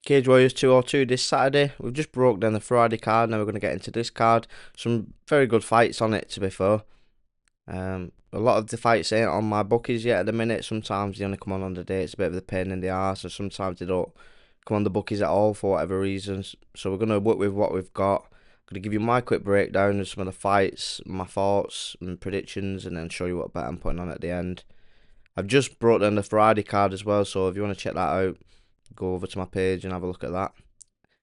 Cage Warriors 202 this Saturday. We've just broke down the Friday card. Now we're going to get into this card. Some very good fights on it, to be fair. A lot of the fights ain't on my bookies yet at the minute. Sometimes they only come on the day. It's a bit of a pain in the arse, or sometimes they don't come on the bookies at all for whatever reasons. So we're going to work with what we've got. I'm going to give you my quick breakdown of some of the fights, my thoughts and predictions, and then show you what bet I'm putting on at the end. I've just brought down the Friday card as well, so if you want to check that out, go over to my page and have a look at that.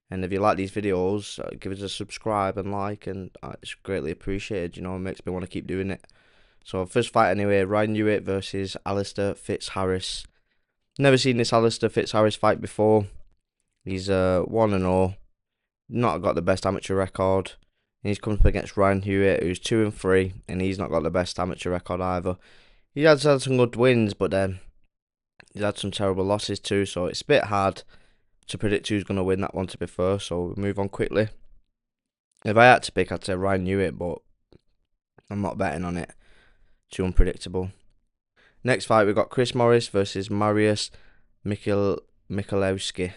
And if you like these videos, give us a subscribe and like, and it's greatly appreciated. You know, it makes me want to keep doing it. So first fight anyway, Ryan Hewitt versus Alistair Fitzharris. Never seen this Alistair Fitzharris fight before. He's 1-0, not got the best amateur record. And he's come up against Ryan Hewitt, who's 2-3, and he's not got the best amateur record either. He has had some good wins, but then he's had some terrible losses too, so it's a bit hard to predict who's going to win that one, to be fair, so we'll move on quickly. If I had to pick, I'd say Ryan Hewitt, but I'm not betting on it. Too unpredictable. Next fight, we've got Chris Morris versus Mariusz Michalowski.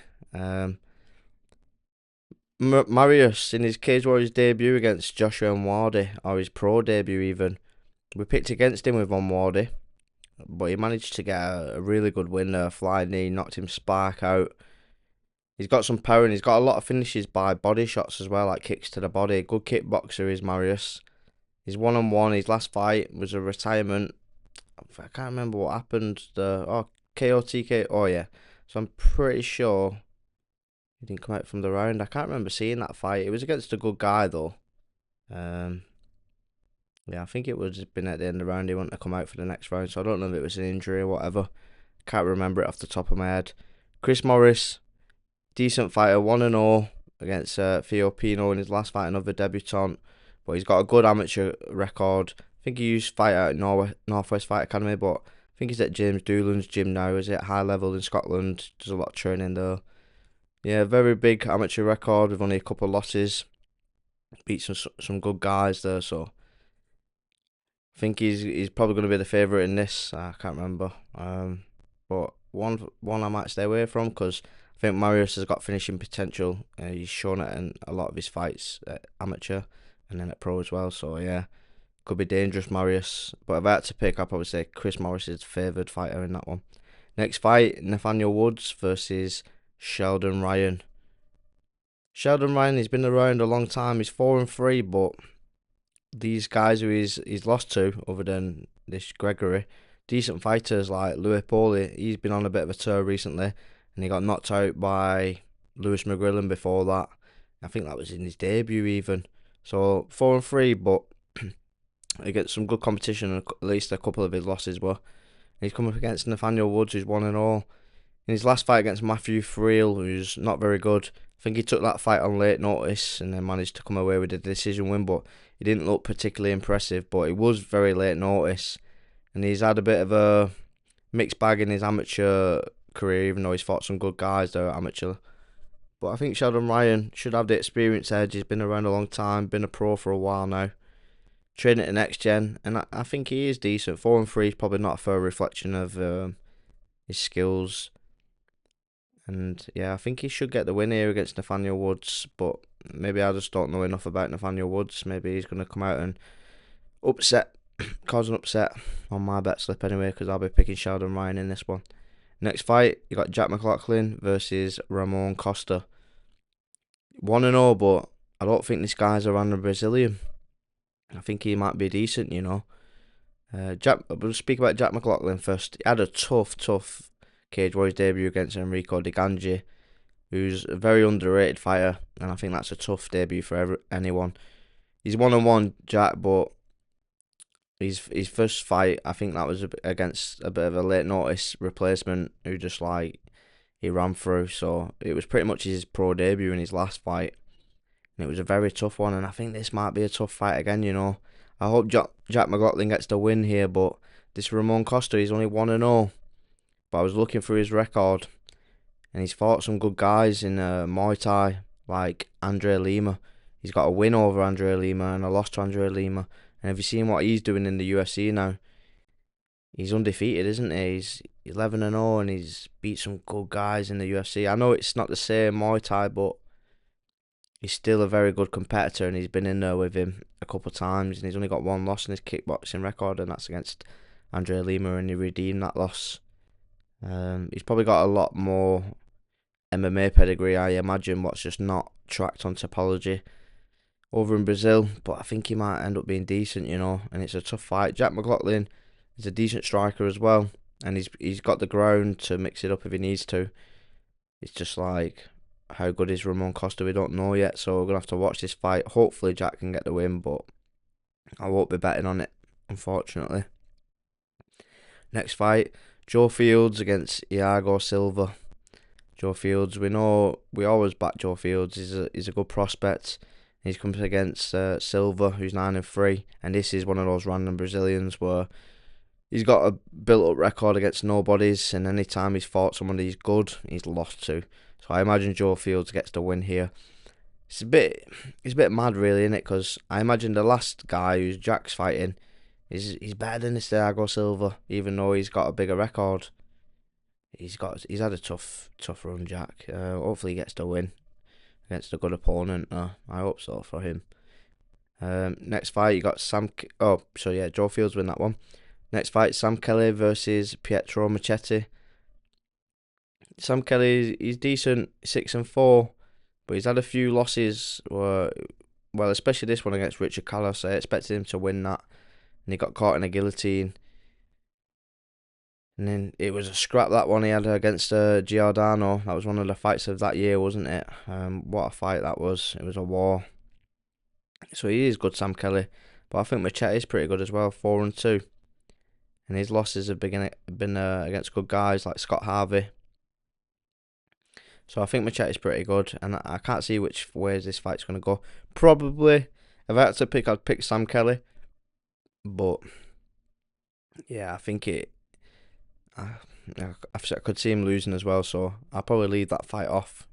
Mariusz, in his Cage Warriors debut against Joshua Nwardi, or his pro debut even, we picked against him with Nwardi, but he managed to get a really good win there. Flying knee, knocked him spark out. He's got some power and he's got a lot of finishes by body shots as well, like kicks to the body. Good kickboxer is Mariusz. He's 1-1. His last fight was a retirement. I can't remember what happened. KOTK. Oh yeah. So I'm pretty sure he didn't come out from the round. I can't remember seeing that fight. It was against a good guy though. Yeah, I think it would have been at the end of the round. He wanted to come out for the next round, so I don't know if it was an injury or whatever. Can't remember it off the top of my head. Chris Morris, decent fighter, 1-0 against Theo Pino in his last fight, another debutant. But he's got a good amateur record. I think he used to fight at Northwest Fight Academy, but I think he's at James Doolan's gym now. Is it high level in Scotland? Does a lot of training there. Yeah, very big amateur record with only a couple of losses. Beat some good guys there, so I think he's probably going to be the favourite in this. I can't remember. But one I might stay away from because I think Mariusz has got finishing potential. He's shown it in a lot of his fights at amateur and then at pro as well. So yeah, could be dangerous, Mariusz. But if I had to pick, I'd probably say Chris Morris is the favoured fighter in that one. Next fight, Nathaniel Woods versus Sheldon Ryan. Sheldon Ryan, he's been around a long time. He's 4-3, but these guys who he's lost to, other than this Gregory, decent fighters like Louis Pauly. He's been on a bit of a tour recently, and he got knocked out by Lewis McGrillen before that. I think that was in his debut even. So 4-3, but against some good competition, and at least a couple of his losses were. He's come up against Nathaniel Woods, who's 1-0. In his last fight against Matthew Friel, who's not very good, I think he took that fight on late notice and then managed to come away with a decision win, but he didn't look particularly impressive, but it was very late notice. And he's had a bit of a mixed bag in his amateur career, even though he's fought some good guys there at amateur. But I think Sheldon Ryan should have the experience edge. He's been around a long time, been a pro for a while now. Training at the next gen, and I think he is decent. 4-3 is probably not a fair reflection of his skills. And yeah, I think he should get the win here against Nathaniel Woods, but maybe I just don't know enough about Nathaniel Woods. Maybe he's going to come out and cause an upset on my bet slip anyway, because I'll be picking Sheldon Ryan in this one. Next fight, you got Jack McLaughlin versus Ramon Costa. 1-0, but I don't think this guy's a random Brazilian. I think he might be decent, you know. We'll speak about Jack McLaughlin first. He had a tough Cage Warriors debut against Enrico De Gangi, who's a very underrated fighter, and I think that's a tough debut for anyone. He's 1-1, Jack, but his first fight, I think that was against a bit of a late notice replacement who just he ran through. So it was pretty much his pro debut in his last fight, and it was a very tough one. And I think this might be a tough fight again. You know, I hope Jack McLaughlin gets the win here, but this Ramon Costa, he's only 1-0. But I was looking through his record, and he's fought some good guys in Muay Thai, like Andre Lima. He's got a win over Andre Lima and a loss to Andre Lima. And have you seen what he's doing in the UFC now? he's undefeated, isn't he? He's 11-0 and he's beat some good guys in the UFC. I know it's not the same Muay Thai, but he's still a very good competitor, and he's been in there with him a couple of times, and he's only got one loss in his kickboxing record, and that's against Andre Lima, and he redeemed that loss. He's probably got a lot more MMA pedigree, I imagine, what's just not tracked on Topology over in Brazil, but I think he might end up being decent, and it's a tough fight. Jack McLaughlin is a decent striker as well, and he's got the ground to mix it up if he needs to. It's just like, how good is Ramon Costa? We don't know yet, so we're going to have to watch this fight. Hopefully Jack can get the win, but I won't be betting on it, unfortunately. Next fight, Joe Fields against Iago Silva. Joe Fields, we always back Joe Fields. He's a good prospect. He's coming against Silva, who's 9-3, and this is one of those random Brazilians where he's got a built-up record against nobodies, and any time he's fought someone he's good, he's lost to. So I imagine Joe Fields gets the win here. It's a bit mad, really, isn't it? Because I imagine the last guy who's Jack's fighting he's better than this Thiago Silva, even though he's got a bigger record. He's had a tough run, Jack. Hopefully he gets the win against a good opponent. I hope so for him. Next fight you got Joe Fields win that one. Next fight, Sam Kelly versus Pietro Machete. Sam Kelly, he's decent, 6-4, but he's had a few losses. Especially this one against Richard Callas. I expected him to win that, and he got caught in a guillotine. And then it was a scrap, that one he had against Giordano. That was one of the fights of that year, wasn't it? What a fight that was. It was a war. So he is good, Sam Kelly. But I think Machete is pretty good as well, 4-2. And his losses have been against good guys like Scott Harvey. So I think Machete's pretty good, and I can't see which ways this fight's going to go. Probably, if I had to pick, I'd pick Sam Kelly. But yeah, I think I could see him losing as well, so I'll probably leave that fight off,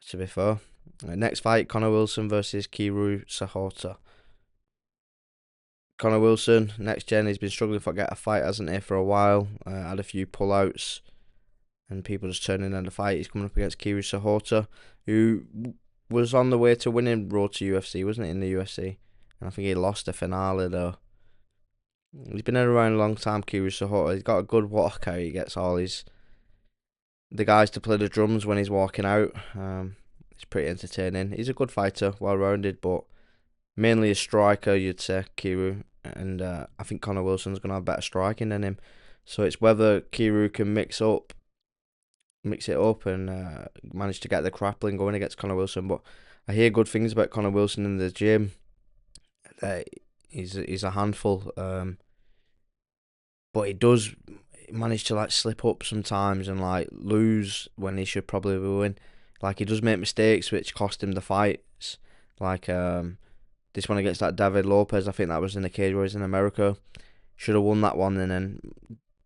to be fair. Next fight, Connor Wilson versus Kiru Sahota. Connor Wilson, next gen, he's been struggling to get a fight, hasn't he, for a while. Had a few pullouts and people just turning in the fight. He's coming up against Kiru Sahota, who was on the way to winning Road to UFC, wasn't it, in the UFC? And I think he lost the finale, though. He's been around a long time, Kiru Sahota. He's got a good walkout. He gets all the guys to play the drums when he's walking out. It's pretty entertaining. He's a good fighter, well-rounded, but mainly a striker, you'd say, Kiru. And I think Connor Wilson's going to have better striking than him. So it's whether Kiru can mix it up and manage to get the grappling going against Connor Wilson. But I hear good things about Connor Wilson in the gym. He's a handful. But he does manage to slip up sometimes and lose when he should probably win. He does make mistakes which cost him the fights. This one against that David Lopez, I think that was in the cage where he's in America. Should have won that one, and then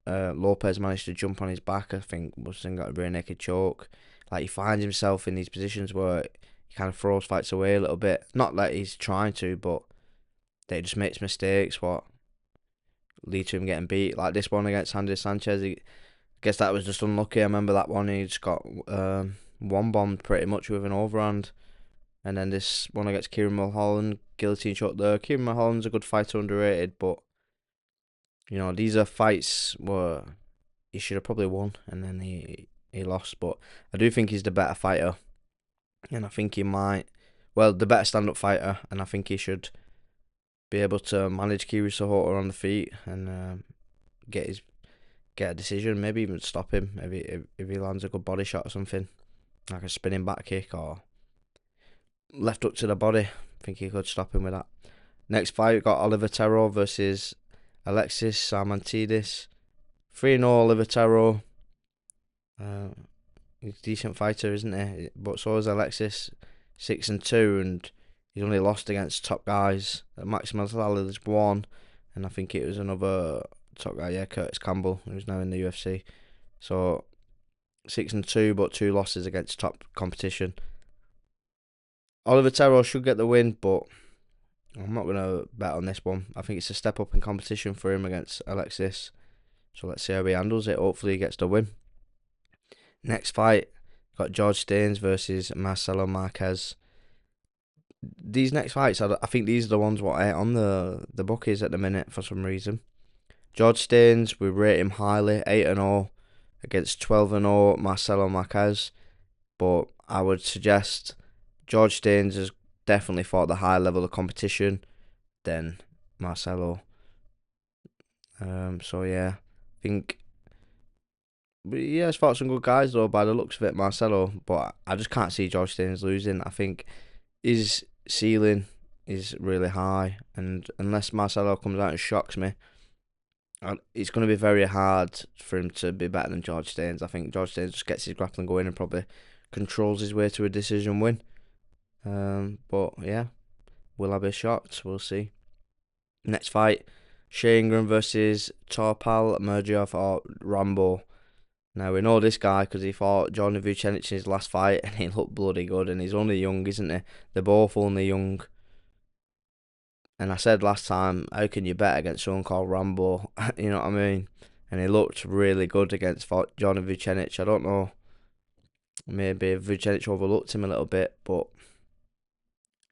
Lopez managed to jump on his back. I think Wilson got a rear naked choke. He finds himself in these positions where he kind of throws fights away a little bit. Not that he's trying to, but that he just makes mistakes what lead to him getting beat. Like this one against Andy Sanchez, I guess that was just unlucky. I remember that one, he just got one-bombed pretty much with an overhand. And then this one against Kieran Mulholland, guillotine shot there. Kieran Mulholland's a good fighter, underrated, but these are fights where he should have probably won, and then he lost. But I do think he's the better fighter, and I think he might, the better stand-up fighter, and I think he should be able to manage Kiru Sahota on the feet and get a decision, maybe even stop him if he lands a good body shot or something, like a spinning back kick or left hook to the body. I think he could stop him with that. Next fight, we got Oliver Terro versus Alexis Sarmantidis. 3-0 Oliver Terro. He's a decent fighter, isn't he? But so is Alexis, 6-2, and he's only lost against top guys. Max Masvidal's won, and I think it was another top guy, Curtis Campbell, who's now in the UFC. So 6-2, but 2 losses against top competition. Oliver Terro should get the win, but I'm not going to bet on this one. I think it's a step up in competition for him against Alexis. So let's see how he handles it. Hopefully he gets the win. Next fight, got George Stearns versus Marcelo Marquez. These next fights, I think these are the ones what I on the bookies at the minute for some reason. George Stearns, we rate him highly, 8-0 against 12-0 Marcelo Marquez. But I would suggest George Stearns has definitely fought the high level of competition than Marcelo. So yeah, I think. But yeah, he's fought some good guys though by the looks of it, Marcelo. But I just can't see George Stearns losing. I think his ceiling is really high, and unless Marcelo comes out and shocks me, it's going to be very hard for him to be better than George Stearns. I think George Stearns just gets his grappling going and probably controls his way to a decision win. But yeah, will I be shocked? We'll see. Next fight, Shea Ingram versus Torpal Murdyov or Rambo. Now we know this guy because he fought Jordan Vucenic in his last fight and he looked bloody good, and he's only young, isn't he? They're both only young. And I said last time, how can you bet against someone called Rambo? You know what I mean? And he looked really good against Jordan Vucenic. I don't know. Maybe Vucenic overlooked him a little bit, but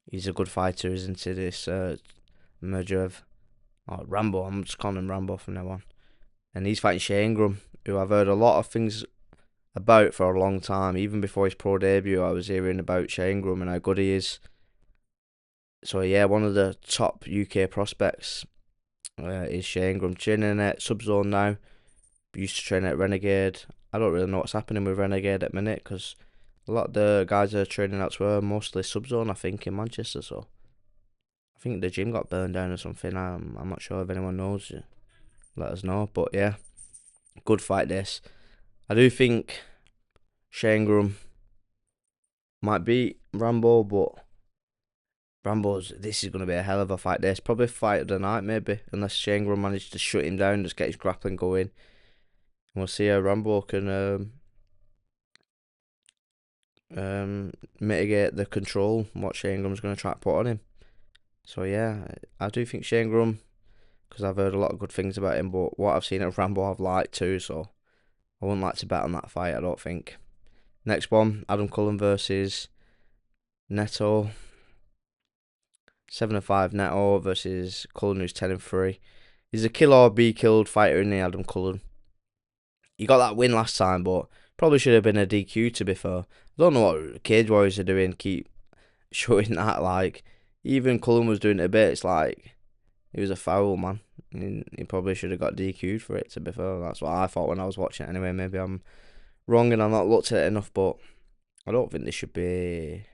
he's a good fighter, isn't he? This Murdyov. Oh, Rambo. I'm just calling him Rambo from now on. And he's fighting Shea Ingram, who I've heard a lot of things about for a long time. Even before his pro debut, I was hearing about Shea Ingram and how good he is. So yeah, one of the top UK prospects is Shea Ingram, training at Subzone now. Used to train at Renegade. I don't really know what's happening with Renegade at the minute because a lot of the guys are training elsewhere, mostly Subzone, I think, in Manchester. So I think the gym got burned down or something. I'm not sure if anyone knows. Let us know. But yeah, good fight this. I do think Shea Ingram might beat Rambo, but this is going to be a hell of a fight this. Probably fight of the night maybe, unless Shea Ingram managed to shut him down, just get his grappling going. We'll see how Rambo can mitigate the control what Shea Ingram's going to try to put on him. So yeah, I do think Shea Ingram, because I've heard a lot of good things about him, but what I've seen of Rambo I've liked too, so I wouldn't like to bet on that fight, I don't think. Next one, Adam Cullen versus Neto. 7-5 Neto versus Cullen, who's 10-3. He's a kill or be killed fighter in the Adam Cullen. He got that win last time, but probably should have been a DQ to be fair. I don't know what Cage Warriors are doing, keep showing that, like, even Cullen was doing it a bit, it's like, it was a foul, man. He probably should have got DQ'd for it, to be fair. That's what I thought when I was watching it anyway. Maybe I'm wrong and I've not looked at it enough, but I don't think they should be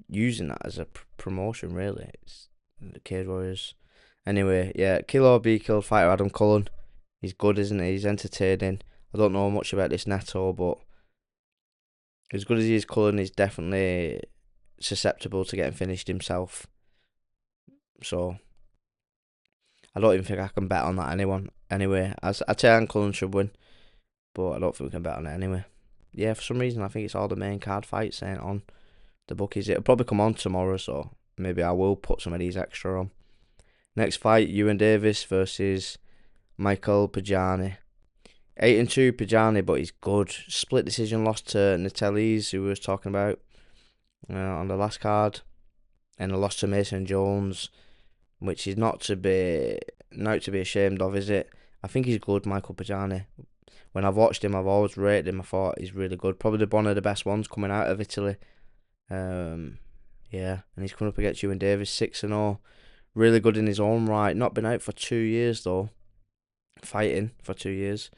using that as a promotion, really. It's the Cage Warriors. Anyway, yeah, kill or be killed fighter Adam Cullen. He's good, isn't he? He's entertaining. I don't know much about this Neto, but as good as he is, Cullen is definitely susceptible to getting finished himself. So I don't even think I can bet on that anyway. I'd say Cullen should win, but I don't think we can bet on it anyway. Yeah, for some reason I think it's all the main card fights ain't on the bookies. It'll probably come on tomorrow, so maybe I will put some of these extra on. Next fight, Ewan Davis versus Michael Pajani. 8-2 Pajani, but he's good. Split decision loss to Natellis, who we was talking about on the last card, and a loss to Mason Jones, which is not to be ashamed of, is it? I think he's good, Michael Pajani. When I've watched him, I've always rated him. I thought he's really good. Probably one of the best ones coming out of Italy. Yeah, and he's coming up against Ewan Davis, 6-0. Really good in his own right. Not been out for 2 years though. Fighting for 2 years.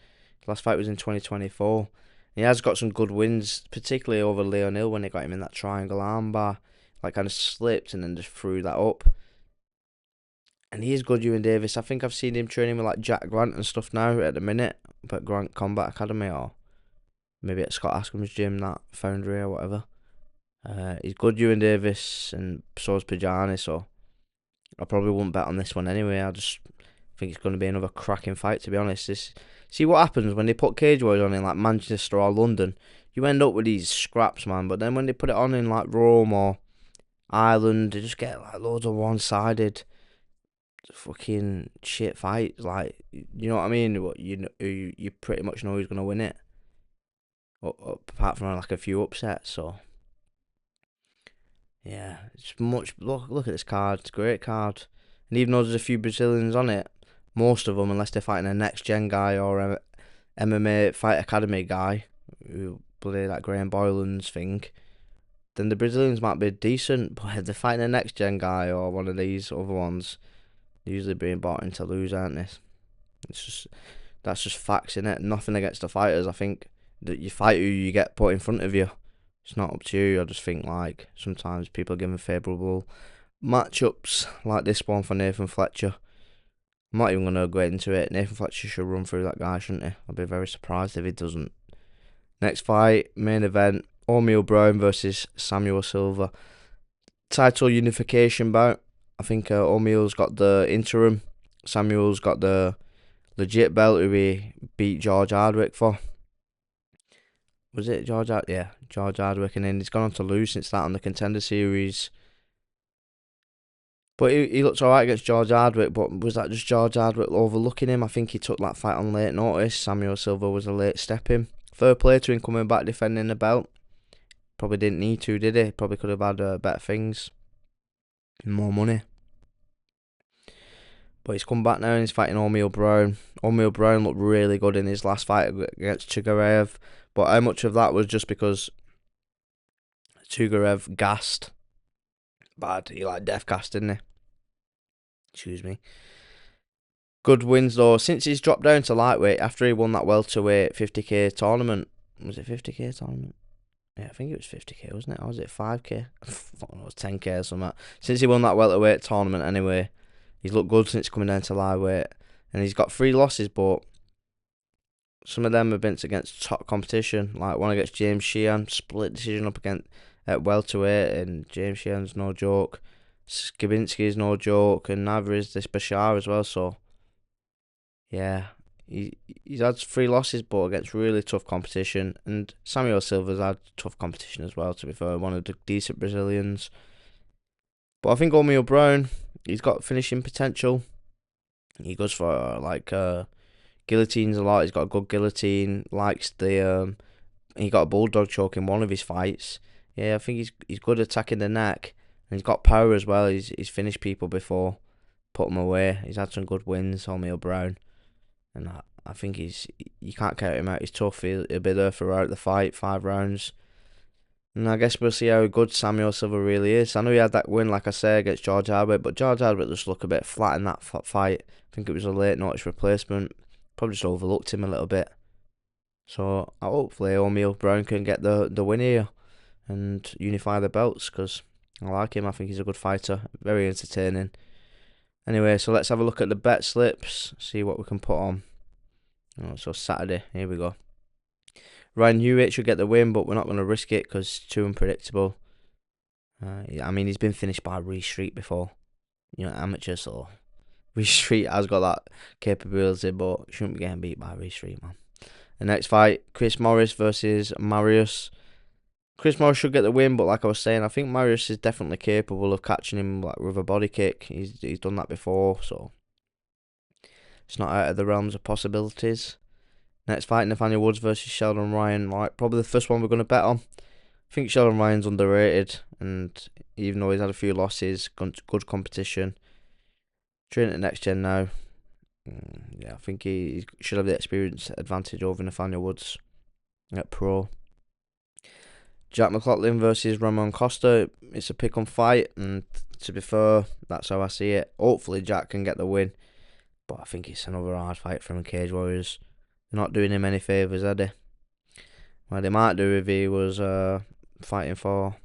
Last fight was in 2024. He has got some good wins, particularly over Leon Hill when they got him in that triangle armbar. Like, kind of slipped and then just threw that up. And he is good, Ewan Davis. I think I've seen him training with like Jack Grant and stuff now at the minute. But Grant Combat Academy, or maybe at Scott Ascom's gym, that Foundry or whatever. He's good, Ewan Davis, and so is Pajani, so I probably wouldn't bet on this one anyway. I just think it's going to be another cracking fight, to be honest. See what happens when they put Cage Warriors on in like Manchester or London. You end up with these scraps, man. But then when they put it on in like Rome or Ireland, they just get like loads of one-sided. fucking shit fights. Like, you know what I mean? What you pretty much know who's gonna win it, apart from like a few upsets. So yeah, it's much. Look at this card. It's a great card. And even though there's a few Brazilians on it, most of them, unless they're fighting a next gen guy or a MMA Fight Academy guy, who play that Graham Boylan's thing, then the Brazilians might be decent. But if they're fighting a next gen guy or one of these other ones, they're usually being bought in to lose, aren't they? It's just that's just facts in it. Nothing against the fighters. I think that you fight who you get put in front of you. It's not up to you. I just think like sometimes people are given favourable matchups like this one for Nathan Fletcher. I'm not even gonna go into it. Nathan Fletcher should run through that guy, shouldn't he? I'd be very surprised if he doesn't. Next fight, main event: O'Neal Brown versus Samuel Silva. Title unification bout. I think O'Neal's got the interim. Samuel's got the legit belt who he beat George Hardwick for. Was it George? Yeah, George Hardwick, and then he's gone on to lose since that on the Contender Series. But he looked alright against George Hardwick, but was that just George Hardwick overlooking him? I think he took that fight on late notice. Samuel Silva was a late step in. Fair play to him coming back defending the belt. Probably didn't need to, did he? Probably could have had better things. More money. But he's come back now and he's fighting O'Neal Brown. O'Neal Brown looked really good in his last fight against Chigarev. But how much of that was just because Chigarev gassed? Bad. He like death gassed, didn't he? Excuse me. Good wins though. Since he's dropped down to lightweight after he won that welterweight 50k tournament. Was it 50k tournament? Yeah, I think it was 50k, wasn't it? Or was it 5k? I thought it was 10k or something. Since he won that welterweight tournament anyway, he's looked good since coming down to lightweight. And he's got 3 losses, but some of them have been against top competition. Like one against James Sheehan, split decision up against at welterweight, and James Sheehan's no joke. Skibinski's no joke, and neither is this Bashar as well. So yeah, he's had 3 losses, but against really tough competition. And Samuel Silva's had tough competition as well. To be fair, one of the decent Brazilians. But I think O'Neal Brown, he's got finishing potential. He goes for guillotines a lot. He's got a good guillotine. Likes the he got a bulldog choke in one of his fights. Yeah, I think he's good attacking the neck, and he's got power as well. He's finished people before, put them away. He's had some good wins, O'Neal Brown, and I think you can't count him out. He's tough. He'll be there throughout the fight, 5 rounds. And I guess we'll see how good Samuel Silva really is. I know he had that win, like I say, against George Hardwick, but George Hardwick just looked a bit flat in that fight. I think it was a late notice replacement. Probably just overlooked him a little bit. So hopefully O'Neal Brown can get the win here and unify the belts, because I like him. I think he's a good fighter. Very entertaining. Anyway, so let's have a look at the bet slips. See what we can put on. Oh, so Saturday, here we go. Ryan Hewitt should get the win, but we're not going to risk it because it's too unpredictable. I mean, he's been finished by Reece Street before. You know, amateur, so Reece Street has got that capability, but shouldn't be getting beat by Reece Street, man. The next fight, Chris Morris versus Marius. Chris Morris should get the win, but like I was saying, I think Marius is definitely capable of catching him like with a body kick. He's done that before, so it's not out of the realms of possibilities. Next fight, Nathaniel Woods versus Sheldon Ryan. Like, probably the first one we're going to bet on. I think Sheldon Ryan's underrated, and even though he's had a few losses, good competition. Training at Next Gen now. Yeah, I think he should have the experience advantage over Nathaniel Woods at pro. Jack McLaughlin versus Ramon Costa. It's a pick-on fight, and to be fair, that's how I see it. Hopefully Jack can get the win, but I think it's another hard fight for him. Cage Warriors. They're not doing him any favours, are they? Well, they might do if he was fighting for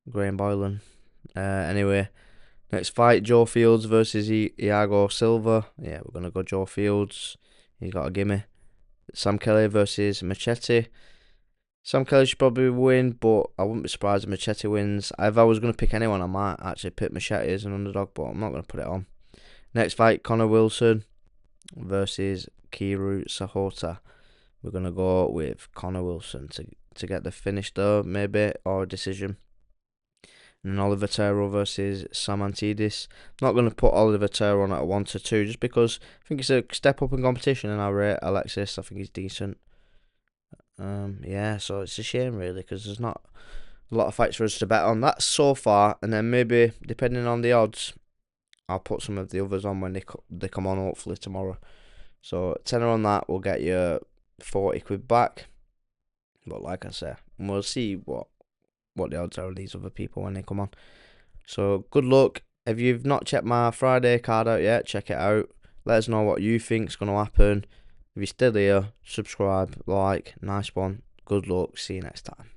Graham Boylan. Anyway, next fight, Joe Fields versus Iago Silva. Yeah, we're going to go Joe Fields. He's got a gimme. Sam Kelly versus Machete. Sam Kelly should probably win, but I wouldn't be surprised if Machete wins. If I was going to pick anyone, I might actually pick Machete as an underdog, but I'm not going to put it on. Next fight, Connor Wilson versus Kiru Sahota. We're going to go with Connor Wilson to get the finish though, maybe, or a decision. And Oliver Tero versus Sam Antidis. I'm not going to put Oliver Tero on at a 1 to 2 just because I think it's a step up in competition, and I rate Alexis. I think he's decent. Yeah, so it's a shame really because there's not a lot of fights for us to bet on. That's so far, and then maybe depending on the odds, I'll put some of the others on when they come on hopefully tomorrow. So tenner on that will get you 40 quid back. But like I say, we'll see what the odds are of these other people when they come on. So good luck. If you've not checked my Friday card out yet, check it out. Let us know what you think's going to happen. If you're still here, subscribe, like, nice one. Good luck. See you next time.